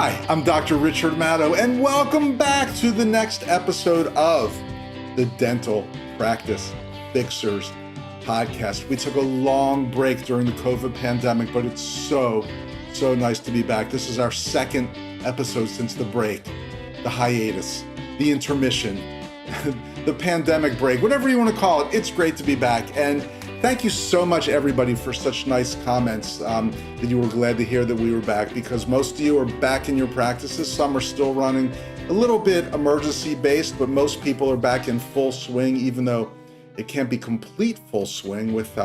Hi, I'm Dr. Richard Madow, and welcome back to the next episode of the Dental Practice Fixers podcast. We took a long break during the COVID pandemic, but it's so nice to be back. This is our second episode since the break, the hiatus, the intermission, the pandemic break, whatever you want to call it. It's great to be back. And thank you so much, everybody, for such nice comments that you were glad to hear that we were back, because most of you are back in your practices. Some are still running a little bit emergency-based, but most people are back in full swing, even though it can't be complete full swing with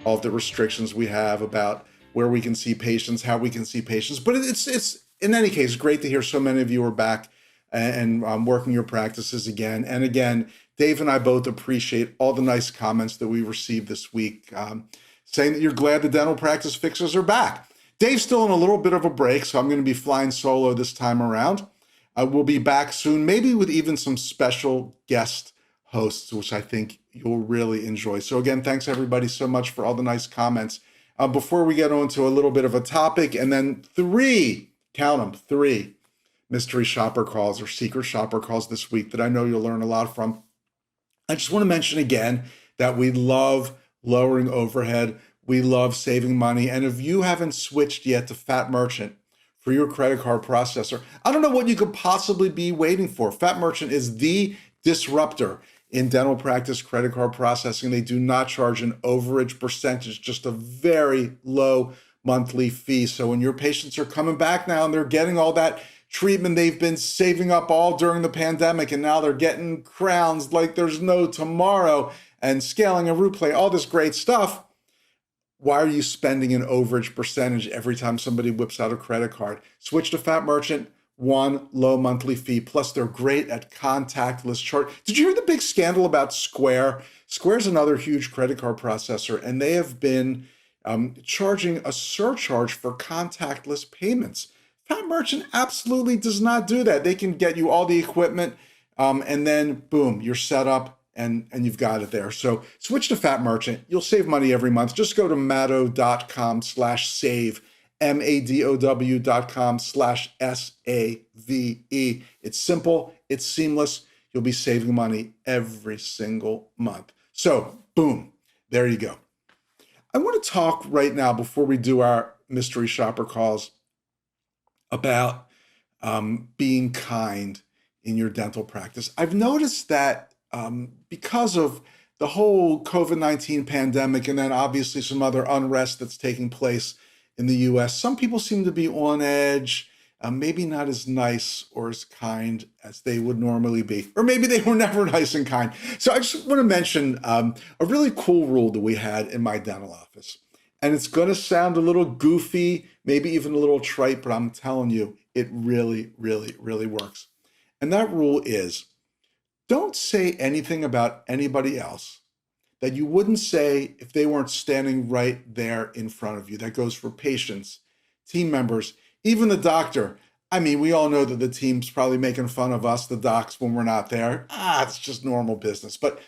all the restrictions we have about where we can see patients, how we can see patients. But it's in any case, great to hear so many of you are back and working your practices again. And again, Dave and I both appreciate all the nice comments that we received this week, saying that you're glad the Dental Practice Fixers are back. Dave's still in a little bit of a break, so I'm going to be flying solo this time around. We'll be back soon, maybe with even some special guest hosts, which I think you'll really enjoy. So again, thanks everybody so much for all the nice comments. Before we get on to a little bit of a topic, and then three mystery shopper calls or secret shopper calls this week that I know you'll learn a lot from. I just want to mention again that we love lowering overhead. We love saving money. And if you haven't switched yet to Fat Merchant for your credit card processor, I don't know what you could possibly be waiting for. Fat Merchant is the disruptor in dental practice credit card processing. They do not charge an overage percentage, just a very low monthly fee. So when your patients are coming back now and they're getting all that treatment they've been saving up all during the pandemic, and now they're getting crowns like there's no tomorrow, and scaling and root play, all this great stuff, why are you spending an overage percentage every time somebody whips out a credit card? Switch to Fat Merchant. One low monthly fee, plus they're great at contactless charge. Did you hear the big scandal about Square? Square's another huge credit card processor, and they have been charging a surcharge for contactless payments. Fat Merchant absolutely does not do that. They can get you all the equipment, and then boom, you're set up and you've got it there. So switch to Fat Merchant. You'll save money every month. Just go to madow.com/save. madow.com/SAVE. It's simple, it's seamless. You'll be saving money every single month. So, boom, there you go. I want to talk right now, before we do our mystery shopper calls, about being kind in your dental practice. I've noticed that because of the whole COVID-19 pandemic, and then obviously some other unrest that's taking place in the US, some people seem to be on edge, maybe not as nice or as kind as they would normally be, or maybe they were never nice and kind. So I just want to mention a really cool rule that we had in my dental office. And it's going to sound a little goofy, maybe even a little trite, but I'm telling you, it really, really, really works. And that rule is, don't say anything about anybody else that you wouldn't say if they weren't standing right there in front of you. That goes for patients, team members, even the doctor. I mean, we all know that the team's probably making fun of us, the docs, when we're not there. It's just normal business. But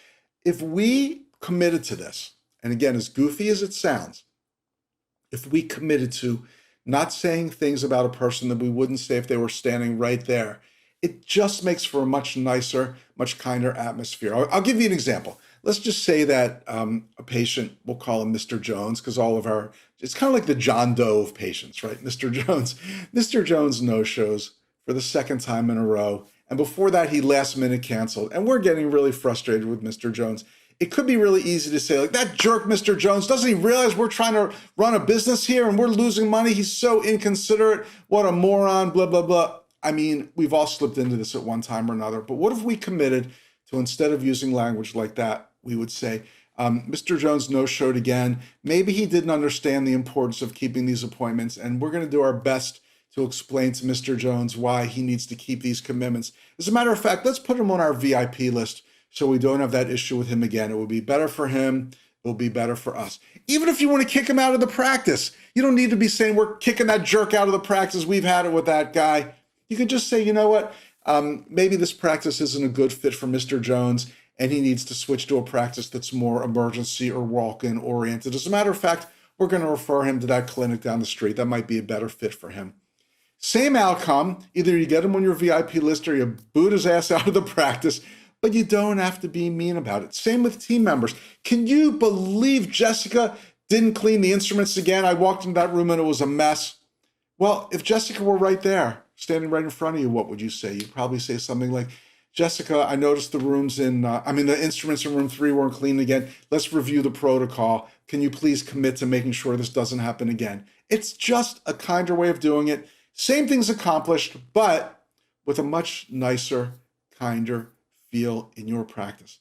if we committed to this, and again, as goofy as it sounds, if we committed to not saying things about a person that we wouldn't say if they were standing right there, it just makes for a much nicer, much kinder atmosphere. I'll give you an example. Let's just say that a patient, we'll call him Mr. Jones, because it's kind of like the John Doe of patients, right? Mr. Jones. Mr. Jones no-shows for the second time in a row. And before that, he last minute canceled. And we're getting really frustrated with Mr. Jones. It could be really easy to say, like, that jerk, Mr. Jones, doesn't he realize we're trying to run a business here and we're losing money? He's so inconsiderate. What a moron, blah, blah, blah. I mean, we've all slipped into this at one time or another. But what if we committed to, instead of using language like that, we would say, Mr. Jones no-showed again. Maybe he didn't understand the importance of keeping these appointments, and we're going to do our best to explain to Mr. Jones why he needs to keep these commitments. As a matter of fact, let's put him on our VIP list so we don't have that issue with him again. It will be better for him. It will be better for us. Even if you want to kick him out of the practice, you don't need to be saying we're kicking that jerk out of the practice. We've had it with that guy. You could just say, you know what? Maybe this practice isn't a good fit for Mr. Jones, and he needs to switch to a practice that's more emergency or walk-in oriented. As a matter of fact, we're going to refer him to that clinic down the street. That might be a better fit for him. Same outcome. Either you get him on your VIP list or you boot his ass out of the practice, but you don't have to be mean about it. Same with team members. Can you believe Jessica didn't clean the instruments again? I walked into that room and it was a mess. Well, if Jessica were right there, standing right in front of you, what would you say? You'd probably say something like, Jessica, I noticed the the instruments in room 3 weren't clean again. Let's review the protocol. Can you please commit to making sure this doesn't happen again? It's just a kinder way of doing it. Same things accomplished, but with a much nicer, kinder feel in your practice.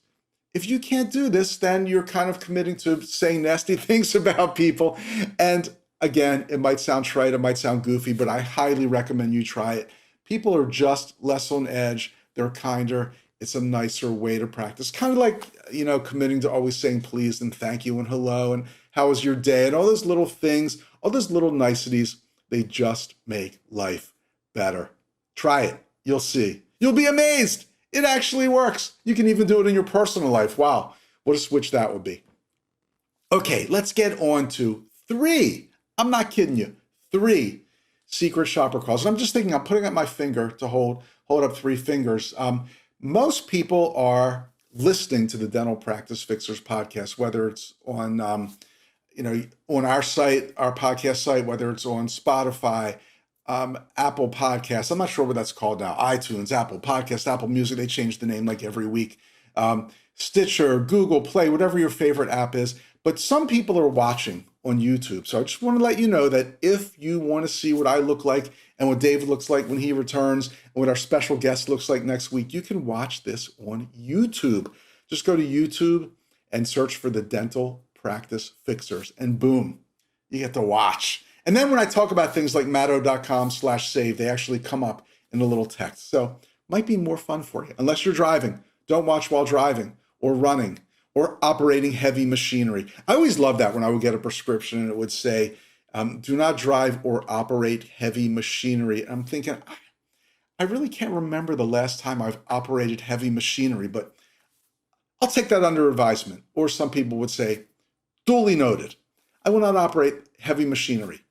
If you can't do this, then you're kind of committing to saying nasty things about people. And again, it might sound trite, it might sound goofy, but I highly recommend you try it. People are just less on edge. They're kinder. It's a nicer way to practice. Kind of like, committing to always saying please and thank you and hello and how was your day and all those little things, all those little niceties, they just make life better. Try it. You'll see. You'll be amazed. It actually works. You can even do it in your personal life. Wow, what a switch that would be. Okay, let's get on to 3. I'm not kidding you. 3 secret shopper calls. And I'm just thinking, I'm putting up my finger to hold up 3 fingers. Most people are listening to the Dental Practice Fixers podcast, whether it's on, on our site, our podcast site, whether it's on Spotify, Apple Podcasts. I'm not sure what that's called now. iTunes, Apple Podcasts, Apple Music. They change the name like every week. Stitcher, Google Play, whatever your favorite app is. But some people are watching on YouTube. So I just want to let you know that if you want to see what I look like and what David looks like when he returns and what our special guest looks like next week, you can watch this on YouTube. Just go to YouTube and search for the Dental Practice Fixers and boom, you get to watch. And then when I talk about things like matto.com/save, they actually come up in a little text. So might be more fun for you. Unless you're driving, don't watch while driving or running or operating heavy machinery. I always loved that when I would get a prescription and it would say, do not drive or operate heavy machinery. And I'm thinking, I really can't remember the last time I've operated heavy machinery, but I'll take that under advisement. Or some people would say, duly noted. I will not operate heavy machinery.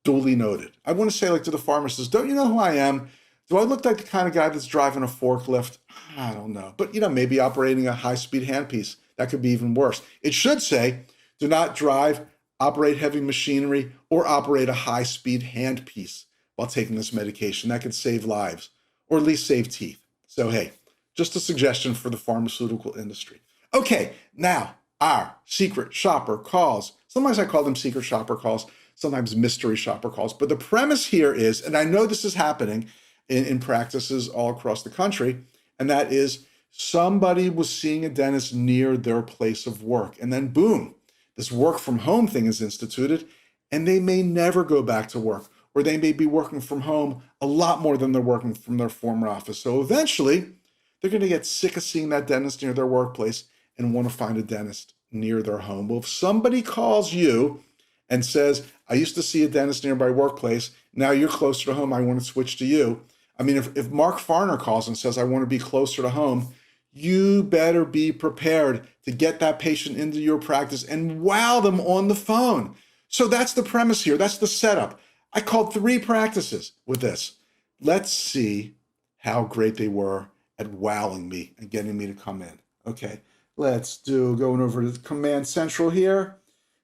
Duly noted. I want to say like to the pharmacist, don't you know who I am? Do I look like the kind of guy that's driving a forklift? I don't know. But, maybe operating a high-speed handpiece. That could be even worse. It should say, do not drive, operate heavy machinery, or operate a high-speed handpiece while taking this medication. That could save lives, or at least save teeth. So, hey, just a suggestion for the pharmaceutical industry. Okay, now our secret shopper calls. Sometimes I call them secret shopper calls, sometimes mystery shopper calls. But the premise here is, and I know this is happening in practices all across the country, and that is somebody was seeing a dentist near their place of work. And then boom, this work from home thing is instituted, and they may never go back to work, or they may be working from home a lot more than they're working from their former office. So eventually, they're going to get sick of seeing that dentist near their workplace and want to find a dentist near their home. Well, if somebody calls you and says, I used to see a dentist near my workplace, now you're closer to home, I want to switch to you. I mean, if Mark Farner calls and says, I want to be closer to home, you better be prepared to get that patient into your practice and wow them on the phone. So that's the premise here. That's the setup. I called 3 practices with this. Let's see how great they were at wowing me and getting me to come in. Okay, let's going over to Command Central here.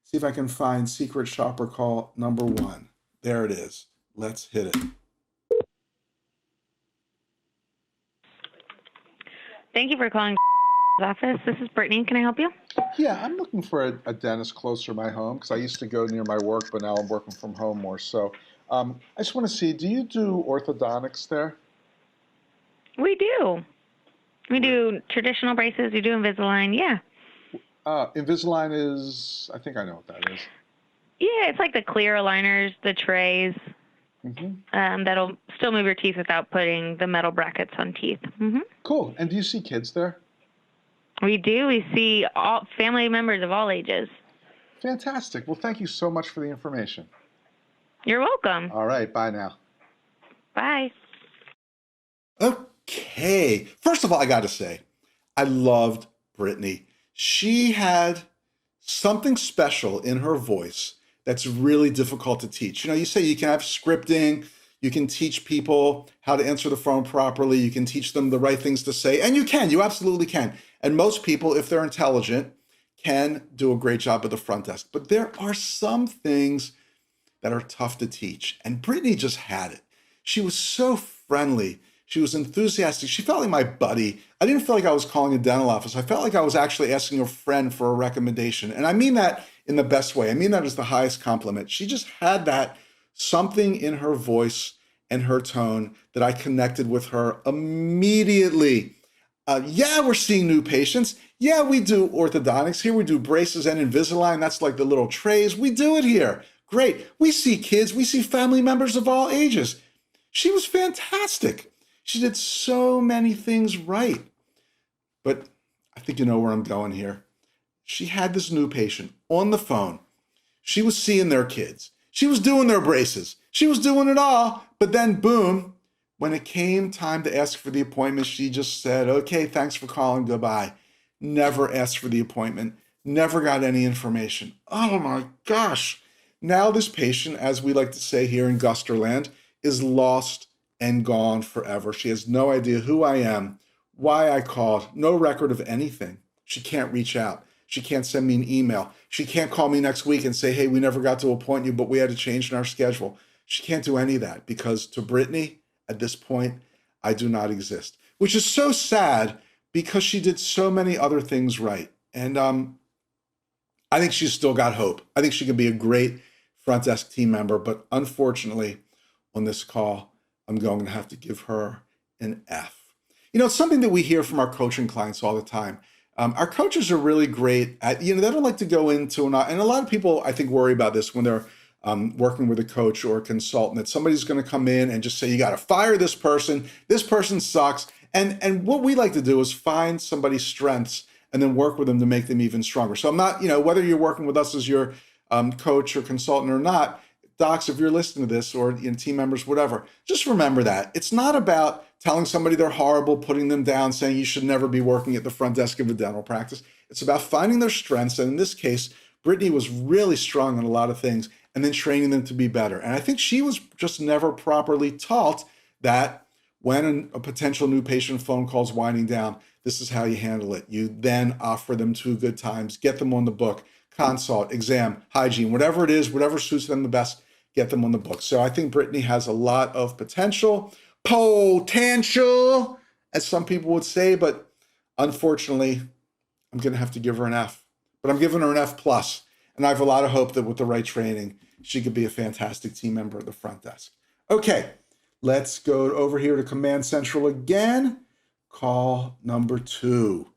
See if I can find secret shopper call number 1. There it is. Let's hit it. Thank you for calling office. This is Brittany. Can I help you? Yeah, I'm looking for a dentist closer to my home because I used to go near my work, but now I'm working from home more. So I just want to see, do you do orthodontics there? We do. We do traditional braces. We do Invisalign. Yeah. Invisalign is, I think I know what that is. Yeah, it's like the clear aligners, the trays. That'll still move your teeth without putting the metal brackets on teeth. Cool. And do you see kids there? We do. We see all family members of all ages. Fantastic. Well, thank you so much for the information. You're welcome. All right. Bye now. Bye. Okay. First of all, I got to say, I loved Brittany. She had something special in her voice that's really difficult to teach. You say you can have scripting, You can teach people how to answer the phone properly. You can teach them the right things to say. And you absolutely can. And most people, if they're intelligent, can do a great job at the front desk. But there are some things that are tough to teach. And Brittany just had it. She was so friendly. She was enthusiastic. She felt like my buddy. I didn't feel like I was calling a dental office. I felt like I was actually asking a friend for a recommendation. And I mean that in the best way. I mean that as the highest compliment. She just had that something in her voice and her tone that I connected with her immediately. Yeah, we're seeing new patients. Yeah, we do orthodontics. Here we do braces and Invisalign. That's like the little trays. We do it here. Great. We see kids. We see family members of all ages. She was fantastic. She did so many things right. But I think you know where I'm going here. She had this new patient on the phone. She was seeing their kids. She was doing their braces. She was doing it all. But then, boom, when it came time to ask for the appointment, she just said, okay, thanks for calling, goodbye. Never asked for the appointment. Never got any information. Oh my gosh. Now this patient, as we like to say here in Gusterland, is lost and gone forever. She has no idea who I am, why I called, no record of anything. She can't reach out. She can't send me an email. She can't call me next week and say, hey, we never got to appoint you, but we had a change in our schedule. She can't do any of that because to Brittany, at this point, I do not exist, which is so sad because she did so many other things right. And I think she's still got hope. I think she can be a great front desk team member, but unfortunately, on this call, I'm going to have to give her an F. You know, it's something that we hear from our coaching clients all the time. Our coaches are really great at, they don't like to go into, and a lot of people, I think, worry about this when they're working with a coach or a consultant, that somebody's going to come in and just say, you got to fire this person sucks. And what we like to do is find somebody's strengths and then work with them to make them even stronger. So I'm not, whether you're working with us as your coach or consultant or not, docs, if you're listening to this, or team members, whatever, just remember that. It's not about telling somebody they're horrible, putting them down, saying you should never be working at the front desk of a dental practice. It's about finding their strengths. And in this case, Brittany was really strong on a lot of things and then training them to be better. And I think she was just never properly taught that when a potential new patient phone call is winding down, this is how you handle it. You then offer them 2 good times, get them on the book, consult, exam, hygiene, whatever it is, whatever suits them the best, get them on the book. So I think Brittany has a lot of potential, as some people would say, but unfortunately, I'm going to have to give her an F. But I'm giving her an F+. And I have a lot of hope that with the right training, she could be a fantastic team member at the front desk. Okay, let's go over here to Command Central again. Call number 2.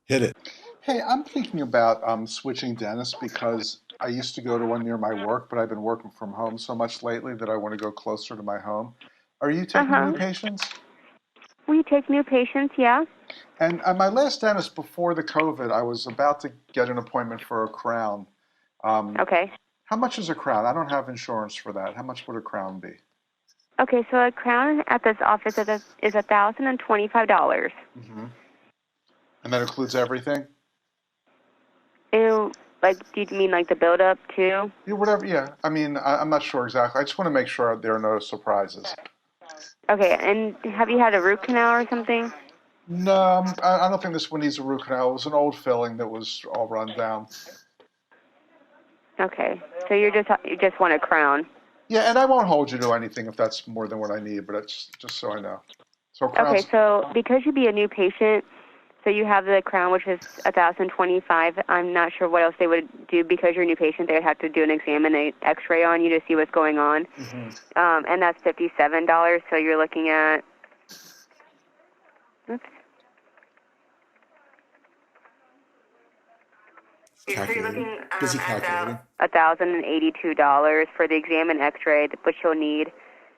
Hit it. Hey, I'm thinking about switching dentists because I used to go to one near my work, but I've been working from home so much lately that I want to go closer to my home. Are you taking new patients? We take new patients, yeah. And my last dentist before the COVID, I was about to get an appointment for a crown. Okay. How much is a crown? I don't have insurance for that. How much would a crown be? Okay, so a crown at this office is $1,025. Mm-hmm. And that includes everything? Do you mean like the build-up too? Yeah, whatever. Yeah. I mean, I'm not sure exactly. I just want to make sure there are no surprises. Okay, and have you had a root canal or something? No, I don't think this one needs a root canal. It was an old filling that was all run down. Okay, so you just want a crown. Yeah, and I won't hold you to anything if that's more than what I need, but it's just so I know. So crowns. Okay, so because you'd be a new patient, so you have the crown, which is $1,025. I'm not sure what else they would do because you're a new patient. They would have to do an exam and an X-ray on you to see what's going on, and that's $57. So you're looking at. Oops. Calculating. Busy calculating. $1,082 for the exam and X-ray, which you'll need.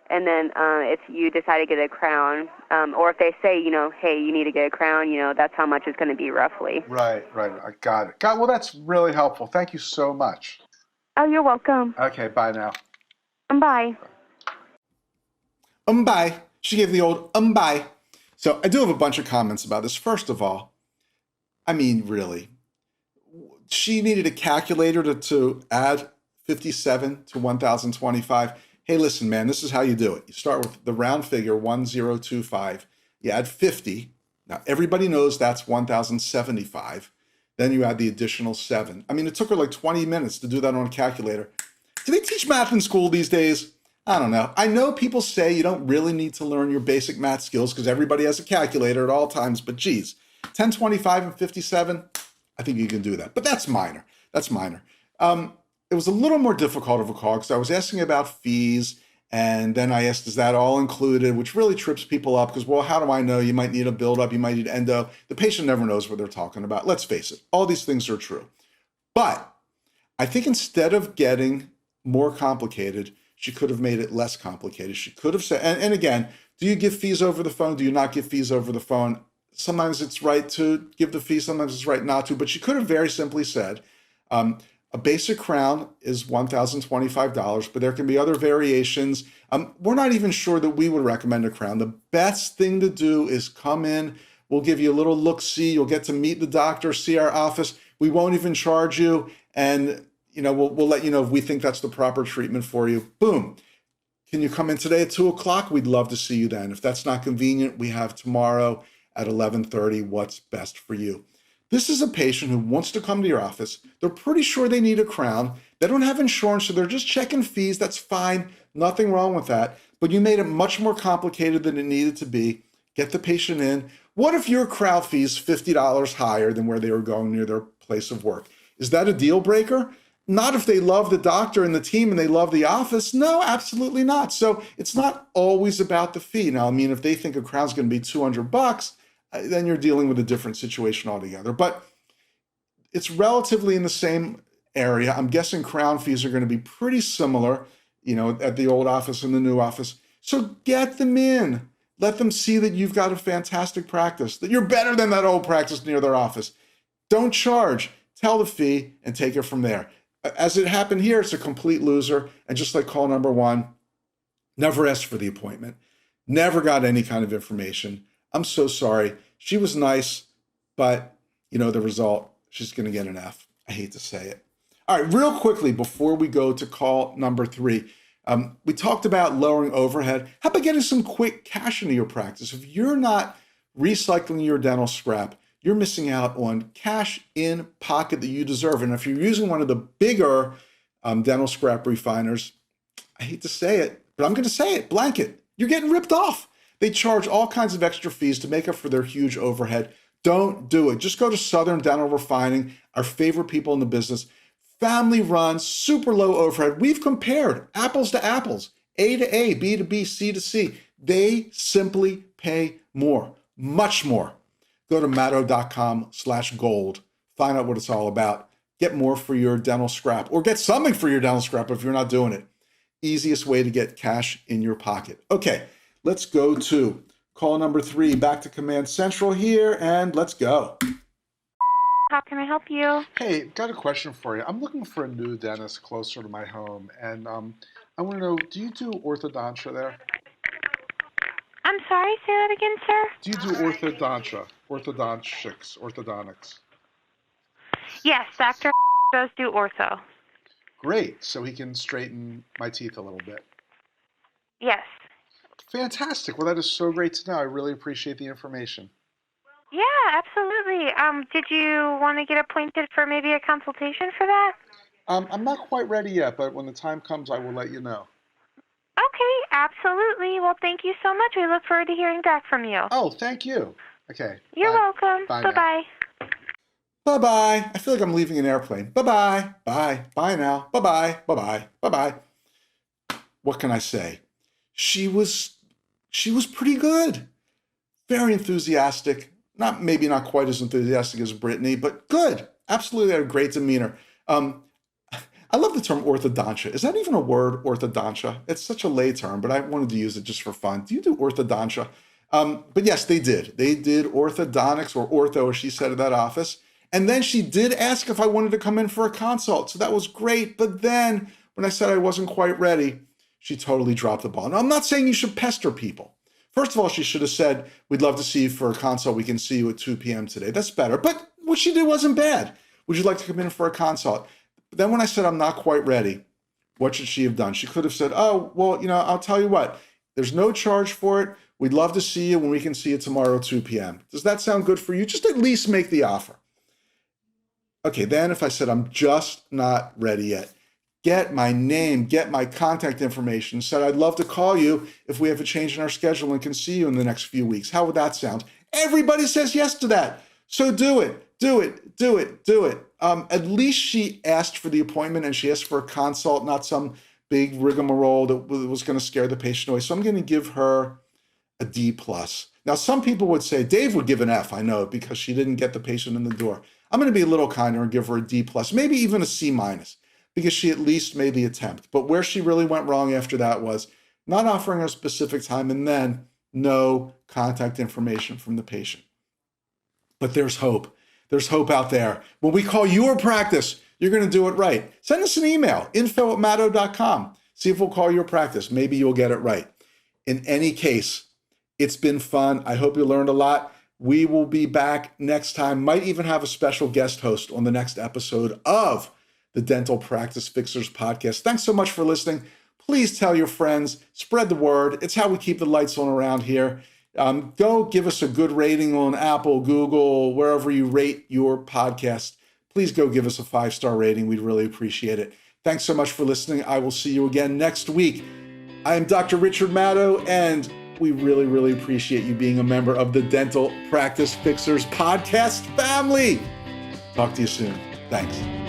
And then if you decide to get a crown, or if they say, hey, you need to get a crown, that's how much it's going to be roughly. Right. I got it. Well, that's really helpful. Thank you so much. Oh, you're welcome. Okay, bye now. Bye. Bye. She gave the old bye. So I do have a bunch of comments about this. First of all, I mean, really, she needed a calculator to add 57 to 1,025. hey, listen, man, this is how you do it. You start with the round figure, 1025. You add 50. Now, everybody knows that's 1,075. Then you add the additional 7. I mean, it took her like 20 minutes to do that on a calculator. Do they teach math in school these days? I don't know. I know people say you don't really need to learn your basic math skills because everybody has a calculator at all times, but geez, 1025 and 57, I think you can do that. But that's minor. That's minor. It was a little more difficult of a call because I was asking about fees, and then I asked, is that all included? Which really trips people up because, well, how do I know? You might need a buildup, you might need endo. The patient never knows what they're talking about. Let's face it, all these things are true. But I think instead of getting more complicated, she could have made it less complicated. She could have said, and again, do you give fees over the phone? Do you not give fees over the phone? Sometimes it's right to give the fee, sometimes it's right not to, but she could have very simply said, a basic crown is $1,025, but there can be other variations. We're not even sure that we would recommend a crown. The best thing to do is come in. We'll give you a little look-see. You'll get to meet the doctor, see our office. We won't even charge you. And we'll let you know if we think that's the proper treatment for you. Boom. Can you come in today at 2 o'clock? We'd love to see you then. If that's not convenient, we have tomorrow at 11:30. What's best for you? This is a patient who wants to come to your office. They're pretty sure they need a crown. They don't have insurance, so they're just checking fees. That's fine. Nothing wrong with that. But you made it much more complicated than it needed to be. Get the patient in. What if your crown fee is $50 higher than where they were going near their place of work? Is that a deal breaker? Not if they love the doctor and the team and they love the office. No, absolutely not. So it's not always about the fee. Now, I mean, if they think a crown's going to be $200, then you're dealing with a different situation altogether. But it's relatively in the same area. I'm guessing crown fees are going to be pretty similar, at the old office and the new office. So get them in. Let them see that you've got a fantastic practice, that you're better than that old practice near their office. Don't charge. Tell the fee and take it from there. As it happened here, it's a complete loser. And just like call number 1, never asked for the appointment, never got any kind of information. I'm so sorry. She was nice, but the result, she's going to get an F. I hate to say it. All right, real quickly, before we go to call number 3, we talked about lowering overhead. How about getting some quick cash into your practice? If you're not recycling your dental scrap, you're missing out on cash in pocket that you deserve. And if you're using one of the bigger dental scrap refiners, I hate to say it, but I'm going to say it, blanket. You're getting ripped off. They charge all kinds of extra fees to make up for their huge overhead. Don't do it. Just go to Southern Dental Refining, our favorite people in the business. Family run, super low overhead. We've compared apples to apples, A to A, B to B, C to C. They simply pay more, much more. Go to matto.com/gold. Find out what it's all about. Get more for your dental scrap, or get something for your dental scrap if you're not doing it. Easiest way to get cash in your pocket. Okay, let's go to call number 3. Back to Command Central here, and let's go. How can I help you? Hey, got a question for you. I'm looking for a new dentist closer to my home, and I want to know, do you do orthodontia there? I'm sorry, say that again, sir? Do you do orthodontics? Yes, Dr. does do ortho. Great, so he can straighten my teeth a little bit. Yes. Fantastic. Well, that is so great to know. I really appreciate the information. Yeah, absolutely. Did you want to get appointed for maybe a consultation for that? I'm not quite ready yet, but when the time comes, I will let you know. Okay, absolutely. Well, thank you so much. We look forward to hearing back from you. Oh, thank you. Okay. You're welcome. Bye now. Bye-bye. Bye-bye. I feel like I'm leaving an airplane. Bye-bye. Bye. Bye now. Bye-bye. Bye-bye. Bye-bye. What can I say? She was pretty good. Very enthusiastic. Maybe not quite as enthusiastic as Brittany, but good. Absolutely had a great demeanor. I love the term orthodontia. Is that even a word, orthodontia? It's such a lay term, but I wanted to use it just for fun. Do you do orthodontia? But yes, they did. They did orthodontics, or ortho, as she said, at that office. And then she did ask if I wanted to come in for a consult. So that was great. But then when I said I wasn't quite ready, she totally dropped the ball. Now, I'm not saying you should pester people. First of all, she should have said, we'd love to see you for a consult. We can see you at 2 p.m. today. That's better. But what she did wasn't bad. Would you like to come in for a consult? But then when I said I'm not quite ready, what should she have done? She could have said, oh, well, I'll tell you what, there's no charge for it. We'd love to see you when we can see you tomorrow, 2 p.m. Does that sound good for you? Just at least make the offer. Okay, then if I said, I'm just not ready yet, get my name, get my contact information, said, I'd love to call you if we have a change in our schedule and can see you in the next few weeks. How would that sound? Everybody says yes to that. So do it. At least she asked for the appointment and she asked for a consult, not some big rigmarole that was going to scare the patient away. So I'm going to give her a D+. Now, some people would say, Dave would give an F, I know, because she didn't get the patient in the door. I'm going to be a little kinder and give her a D+, maybe even a C-, because she at least made the attempt. But where she really went wrong after that was not offering a specific time and then no contact information from the patient. But there's hope. There's hope out there. When we call your practice, you're going to do it right. Send us an email, info@maddo.com. See if we'll call your practice. Maybe you'll get it right. In any case, it's been fun. I hope you learned a lot. We will be back next time. Might even have a special guest host on the next episode of the Dental Practice Fixers podcast. Thanks so much for listening. Please tell your friends, spread the word. It's how we keep the lights on around here. Go give us a good rating on Apple, Google, wherever you rate your podcast. Please go give us a 5-star rating. We'd really appreciate it. Thanks so much for listening. I will see you again next week. I am Dr. Richard Madow, and we really, really appreciate you being a member of the Dental Practice Fixers podcast family. Talk to you soon. Thanks.